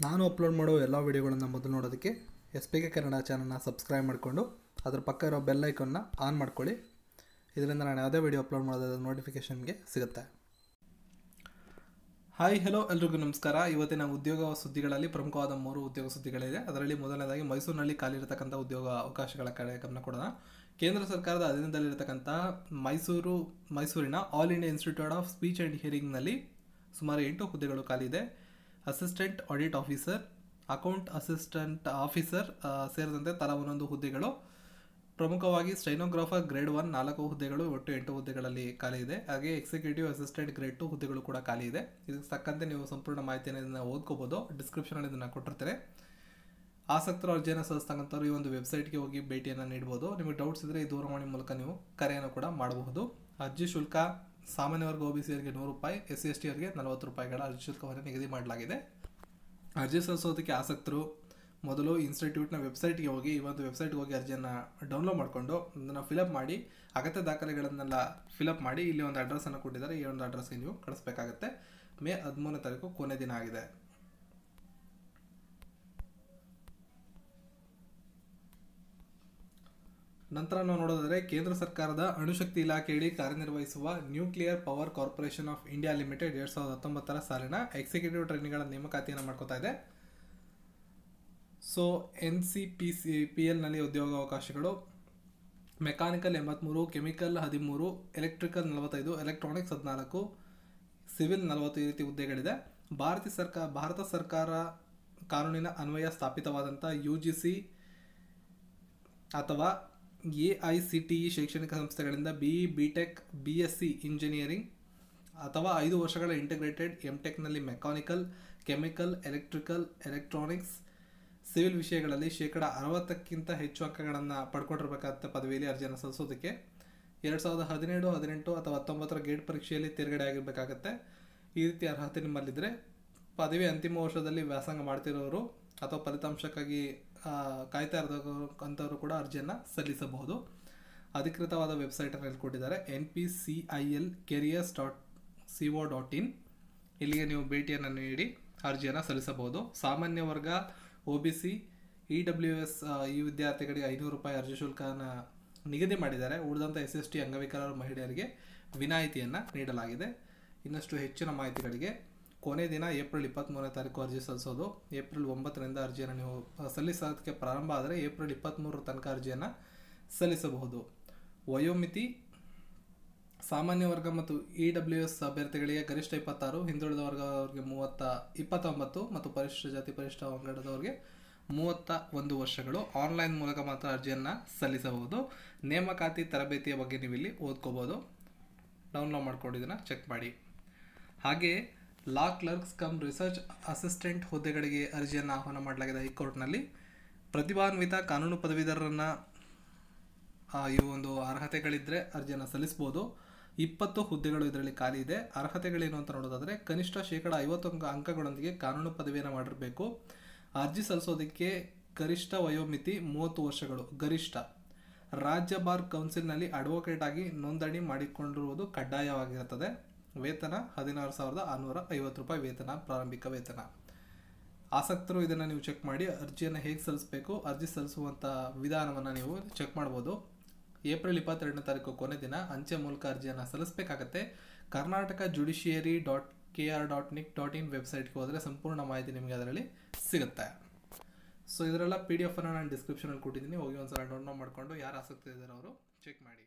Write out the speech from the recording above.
ನಾನು ಅಪ್ಲೋಡ್ ಮಾಡೋ ಎಲ್ಲ ವೀಡಿಯೋಗಳನ್ನು ಮೊದಲು ನೋಡೋದಕ್ಕೆ SPK ಕನ್ನಡ ಚಾನಲ್ನ ಸಬ್ಸ್ಕ್ರೈಬ್ ಮಾಡಿಕೊಂಡು ಅದರ ಪಕ್ಕ ಇರೋ ಬೆಲ್ ಐಕನ್ನ ಆನ್ ಮಾಡ್ಕೊಳ್ಳಿ. ಇದರಿಂದ ನಾನು ಯಾವುದೇ ವೀಡಿಯೋ ಅಪ್ಲೋಡ್ ಮಾಡೋದ್ರ ನೋಟಿಫಿಕೇಷನ್ಗೆ ಸಿಗುತ್ತೆ. ಹಾಯ್ ಹಲೋ ಎಲ್ರಿಗೂ ನಮಸ್ಕಾರ. ಇವತ್ತಿನ ಉದ್ಯೋಗ ಸುದ್ದಿಗಳಲ್ಲಿ ಪ್ರಮುಖವಾದ 3 ಉದ್ಯೋಗ ಸುದ್ದಿಗಳಿದೆ. ಅದರಲ್ಲಿ ಮೊದಲನೇದಾಗಿ ಮೈಸೂರಿನಲ್ಲಿ ಖಾಲಿಯಿರತಕ್ಕಂಥ ಉದ್ಯೋಗ ಅವಕಾಶಗಳ ಕಡೆ ಗಮನ ಕೊಡೋಣ. ಕೇಂದ್ರ ಸರ್ಕಾರದ ಅಧೀನದಲ್ಲಿರತಕ್ಕಂಥ ಮೈಸೂರಿನ All India Institute of Speech and ಹಿಯರಿಂಗ್ನಲ್ಲಿ ಸುಮಾರು 8 ಹುದ್ದೆಗಳು ಖಾಲಿ ಇದೆ. Assistant audit officer, account assistant officer ಸೇರಿದಂತೆ ತಲಾ ಒಂದೊಂದು ಹುದ್ದೆಗಳು. ಪ್ರಮುಖವಾಗಿ ಸ್ಟೆನೋಗ್ರಾಫರ್ ಗ್ರೇಡ್ 1 4 ಹುದ್ದೆಗಳು, ಒಟ್ಟು 8 ಹುದ್ದೆಗಳಲ್ಲಿ ಖಾಲಿ ಇದೆ. ಹಾಗೆ ಎಕ್ಸಿಕ್ಯೂಟಿವ್ ಅಸಿಸ್ಟೆಂಟ್ ಗ್ರೇಡ್ 2 ಹುದ್ದೆಗಳು ಕೂಡ ಖಾಲಿ ಇದೆ. ಇದಕ್ಕೆ ತಕ್ಕಂತೆ ನೀವು ಸಂಪೂರ್ಣ ಮಾಹಿತಿಯನ್ನು ಇದನ್ನು ಓದ್ಕೋಬೋದು. ಡಿಸ್ಕ್ರಿಪ್ಷನಲ್ಲಿ ಇದನ್ನು ಕೊಟ್ಟಿರ್ತಾರೆ. ಆಸಕ್ತರು ಅರ್ಜಿಯನ್ನು ಸಲ್ಲಿಸ್ತಕ್ಕಂಥವ್ರು ಈ ಒಂದು ವೆಬ್ಸೈಟ್ಗೆ ಹೋಗಿ ಭೇಟಿಯನ್ನು ನೀಡಬಹುದು. ನಿಮಗೆ ಡೌಟ್ಸ್ ಇದ್ದರೆ ಈ ದೂರವಾಣಿ ಮೂಲಕ ನೀವು ಕರೆಯನ್ನು ಕೂಡ ಮಾಡಬಹುದು. ಅರ್ಜಿ ಶುಲ್ಕ ಸಾಮಾನ್ಯ ವರ್ಗ OBC ಅವರಿಗೆ ₹100, SC/ST ಅವರಿಗೆ ₹40 ಅರ್ಜಿ ಶುಲ್ಕವನ್ನು ನಿಗದಿ ಮಾಡಲಾಗಿದೆ. ಅರ್ಜಿ ಸಲ್ಲಿಸೋದಕ್ಕೆ ಆಸಕ್ತರು ಮೊದಲು ಇನ್ಸ್ಟಿಟ್ಯೂಟ್ನ ವೆಬ್ಸೈಟ್ಗೆ ಹೋಗಿ ಈ ಒಂದು ವೆಬ್ಸೈಟ್ಗೆ ಹೋಗಿ ಅರ್ಜಿಯನ್ನು ಡೌನ್ಲೋಡ್ ಮಾಡಿಕೊಂಡು ಅದನ್ನು ಫಿಲಪ್ ಮಾಡಿ, ಅಗತ್ಯ ದಾಖಲೆಗಳನ್ನೆಲ್ಲ ಫಿಲಪ್ ಮಾಡಿ ಇಲ್ಲಿ ಒಂದು ಅಡ್ರೆಸ್ಸನ್ನು ಕೊಟ್ಟಿದ್ದಾರೆ. ಈ ಒಂದು ಅಡ್ರೆಸ್ಗೆ ನೀವು ಕಳಿಸ್ಬೇಕಾಗತ್ತೆ. ಮೇ 13ನೇ ತಾರೀಕು ಕೊನೆ ದಿನ ಆಗಿದೆ. ನಂತರ ನಾವು ನೋಡೋದಾದರೆ ಕೇಂದ್ರ ಸರ್ಕಾರದ ಅಣುಶಕ್ತಿ ಇಲಾಖೆಯಡಿ ಕಾರ್ಯನಿರ್ವಹಿಸುವ nuclear power corporation of India limited 2019 ಸಾಲಿನ ಎಕ್ಸಿಕ್ಯೂಟಿವ್ ಟ್ರೈನಿಗಳ ನೇಮಕಾತಿಯನ್ನು ಮಾಡ್ಕೋತಾ ಇದೆ. ಸೊ NCPCPLನಲ್ಲಿ ಉದ್ಯೋಗಾವಕಾಶಗಳು mechanical 83, chemical 13, electrical 45, electronics 14, civil 40 ಈ ರೀತಿ ಹುದ್ದೆಗಳಿದೆ. ಭಾರತ ಸರ್ಕಾರ ಕಾನೂನಿನ ಅನ್ವಯ ಸ್ಥಾಪಿತವಾದಂಥ UGC ಅಥವಾ AICTE ಶೈಕ್ಷಣಿಕ ಸಂಸ್ಥೆಗಳಿಂದ BE, BTech, BSc ಇಂಜಿನಿಯರಿಂಗ್ ಅಥವಾ 5 ವರ್ಷಗಳ ಇಂಟಿಗ್ರೇಟೆಡ್ MTechನಲ್ಲಿ mechanical, chemical, electrical, electronics, civil ವಿಷಯಗಳಲ್ಲಿ 60% ಹೆಚ್ಚು ಅಂಕಗಳನ್ನು ಪಡ್ಕೊಂಡಿರಬೇಕಾದ ಪದವಿಯಲ್ಲಿ ಅರ್ಜಿಯನ್ನು ಸಲ್ಲಿಸೋದಕ್ಕೆ 2017, 18 ಅಥವಾ 19 ಗೇಟ್ ಪರೀಕ್ಷೆಯಲ್ಲಿ ತೇರ್ಗಡೆ ಆಗಿರಬೇಕಾಗತ್ತೆ. ಈ ರೀತಿ ಅರ್ಹತೆ ನಿಮ್ಮಲ್ಲಿದ್ದರೆ ಪದವಿ ಅಂತಿಮ ವರ್ಷದಲ್ಲಿ ವ್ಯಾಸಂಗ ಮಾಡ್ತಿರೋರು ಅಥವಾ ಫಲಿತಾಂಶಕ್ಕಾಗಿ ಕಾಯ್ತಾ ಇರೋಂಥವ್ರು ಕೂಡ ಅರ್ಜಿಯನ್ನು ಸಲ್ಲಿಸಬಹುದು. ಅಧಿಕೃತವಾದ ವೆಬ್ಸೈಟನ್ನು ಕೊಟ್ಟಿದ್ದಾರೆ npcilcareers.co.in. ಇಲ್ಲಿಗೆ ನೀವು ಭೇಟಿಯನ್ನು ನೀಡಿ ಅರ್ಜಿಯನ್ನು ಸಲ್ಲಿಸಬಹುದು. ಸಾಮಾನ್ಯ ವರ್ಗ OBC EWS ಈ ವಿದ್ಯಾರ್ಥಿಗಳಿಗೆ ₹500 ಅರ್ಜಿ ಶುಲ್ಕನ ನಿಗದಿ ಮಾಡಿದ್ದಾರೆ. ಉಳಿದಂಥ SC/ST ಅಂಗವಿಕಲರ ಮಹಿಳೆಯರಿಗೆ ವಿನಾಯಿತಿಯನ್ನು ನೀಡಲಾಗಿದೆ. ಇನ್ನಷ್ಟು ಹೆಚ್ಚಿನ ಮಾಹಿತಿಗಳಿಗೆ ಕೊನೆ ದಿನ ಏಪ್ರಿಲ್ 23ನೇ ತಾರೀಕು ಅರ್ಜಿ ಸಲ್ಲಿಸೋದು. ಏಪ್ರಿಲ್ 9ರಿಂದ ಅರ್ಜಿಯನ್ನು ನೀವು ಸಲ್ಲಿಸೋದಕ್ಕೆ ಪ್ರಾರಂಭ ಆದರೆ ಏಪ್ರಿಲ್ 23ರ ತನಕ ಅರ್ಜಿಯನ್ನು ಸಲ್ಲಿಸಬಹುದು. ವಯೋಮಿತಿ ಸಾಮಾನ್ಯ ವರ್ಗ ಮತ್ತು EWS ಅಭ್ಯರ್ಥಿಗಳಿಗೆ ಗರಿಷ್ಠ 26, ಹಿಂದುಳಿದ ವರ್ಗದವರಿಗೆ 29 ಮತ್ತು ಪರಿಶಿಷ್ಟ ಜಾತಿ ಪರಿಶಿಷ್ಟ ವರ್ಗದವರಿಗೆ 31 ವರ್ಷಗಳು. ಆನ್ಲೈನ್ ಮೂಲಕ ಮಾತ್ರ ಅರ್ಜಿಯನ್ನು ಸಲ್ಲಿಸಬಹುದು. ನೇಮಕಾತಿ ತರಬೇತಿಯ ಬಗ್ಗೆ ನೀವು ಇಲ್ಲಿ ಓದ್ಕೋಬೋದು. ಡೌನ್ಲೋಡ್ ಮಾಡ್ಕೊಂಡಿದ್ದನ್ನು ಚೆಕ್ ಮಾಡಿ. ಹಾಗೆ ಲಾ ಕ್ಲರ್ಕ್ಸ್ ಕಮ್ ರಿಸರ್ಚ್ ಅಸಿಸ್ಟೆಂಟ್ ಹುದ್ದೆಗಳಿಗೆ ಅರ್ಜಿಯನ್ನು ಆಹ್ವಾನ ಮಾಡಲಾಗಿದೆ ಹೈಕೋರ್ಟ್ನಲ್ಲಿ. ಪ್ರತಿಭಾನ್ವಿತ ಕಾನೂನು ಪದವೀಧರರನ್ನು ಈ ಒಂದು ಅರ್ಹತೆಗಳಿದ್ದರೆ ಅರ್ಜಿಯನ್ನು ಸಲ್ಲಿಸ್ಬೋದು. 20 ಹುದ್ದೆಗಳು ಇದರಲ್ಲಿ ಖಾಲಿ ಇದೆ. ಅರ್ಹತೆಗಳೇನು ಅಂತ ನೋಡೋದಾದರೆ ಕನಿಷ್ಠ 50 ಅಂಕಗಳೊಂದಿಗೆ ಕಾನೂನು ಪದವಿಯನ್ನು ಮಾಡಿರಬೇಕು. ಅರ್ಜಿ ಸಲ್ಲಿಸೋದಕ್ಕೆ ಗರಿಷ್ಠ ವಯೋಮಿತಿ 30 ವರ್ಷಗಳು ಗರಿಷ್ಠ. ರಾಜ್ಯ ಬಾರ್ ಕೌನ್ಸಿಲ್ನಲ್ಲಿ ಅಡ್ವೊಕೇಟ್ ಆಗಿ ನೋಂದಣಿ ಮಾಡಿಕೊಂಡಿರುವುದು ಕಡ್ಡಾಯವಾಗಿರುತ್ತದೆ. ವೇತನ ₹16,650 ವೇತನ, ಪ್ರಾರಂಭಿಕ ವೇತನ. ಆಸಕ್ತರು ಇದನ್ನು ನೀವು ಚೆಕ್ ಮಾಡಿ ಅರ್ಜಿಯನ್ನು ಹೇಗೆ ಸಲ್ಲಿಸಬೇಕು, ಅರ್ಜಿ ಸಲ್ಲಿಸುವಂಥ ವಿಧಾನವನ್ನು ನೀವು ಚೆಕ್ ಮಾಡ್ಬೋದು. ಏಪ್ರಿಲ್ 22ನೇ ತಾರೀಕು ಕೊನೆ ದಿನ. ಅಂಚೆ ಮೂಲಕ ಅರ್ಜಿಯನ್ನು ಸಲ್ಲಿಸಬೇಕಾಗತ್ತೆ. ಕರ್ನಾಟಕ judiciary.kr.nic.in ವೆಬ್ಸೈಟ್ಗೆ ಹೋದರೆ ಸಂಪೂರ್ಣ ಮಾಹಿತಿ ನಿಮಗೆ ಅದರಲ್ಲಿ ಸಿಗುತ್ತೆ. ಸೊ ಇದರೆಲ್ಲ PDF ಅನ್ನು ನಾನು ಡಿಸ್ಕ್ರಿಪ್ಷನಲ್ಲಿ ಕೊಟ್ಟಿದ್ದೀನಿ. ಹೋಗಿ ಒಂದ್ಸಲ ಡೌನ್ಲೋಡ್ ಮಾಡಿಕೊಂಡು ಯಾರು ಆಸಕ್ತಿ ಇದ್ದಾರೆ ಅವರು ಚೆಕ್ ಮಾಡಿ.